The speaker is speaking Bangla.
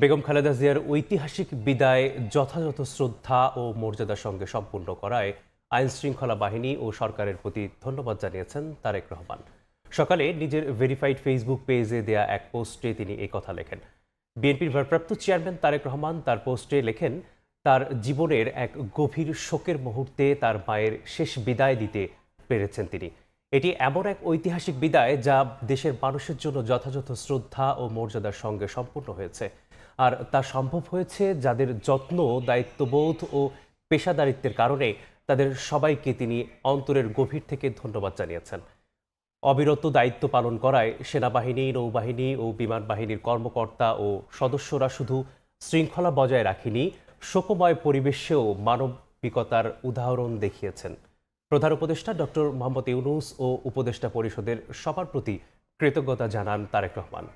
বেগম খালেদা জিয়ার ঐতিহাসিক বিদায় যথাযথ শ্রদ্ধা ও মর্যাদার সঙ্গে সম্পূর্ণ করায় আইনশৃঙ্খলা বাহিনী ও সরকারের প্রতি ধন্যবাদ জানিয়েছেন তারেক রহমান। সকালে নিজের ভেরিফাইড ফেসবুক পেজে দেয়া এক পোস্টে তিনি এই কথা লেখেন। বিএনপির ভারপ্রাপ্ত চেয়ারম্যান তারেক রহমান তার পোস্টে লেখেন, তার জীবনের এক গভীর শোকের মুহূর্তে তার মায়ের শেষ বিদায় দিতে পেরেছেন তিনি। এটি এমন এক ঐতিহাসিক বিদায় যা দেশের মানুষের জন্য যথাযথ শ্রদ্ধা ও মর্যাদার সঙ্গে সম্পূর্ণ হয়েছে। আর তা সম্ভব হয়েছে যাদের যত্ন, দায়িত্ববোধ ও পেশাদারিত্বের কারণে। তাদের সবাইকে তিনি অন্তরের গভীর থেকে ধন্যবাদ জানিয়েছেন। অবিরত দায়িত্ব পালন করায় সেনাবাহিনী, নৌবাহিনী ও বিমান বাহিনীর কর্মকর্তা ও সদস্যরা শুধু শৃঙ্খলা বজায় রাখেনি, শোকময় পরিবেশেও মানবিকতার উদাহরণ দেখিয়েছেন। প্রধান উপদেষ্টা ডক্টর মোহাম্মদ ইউনূস ও উপদেষ্টা পরিষদের সবার প্রতি কৃতজ্ঞতা জানান তারেক রহমান।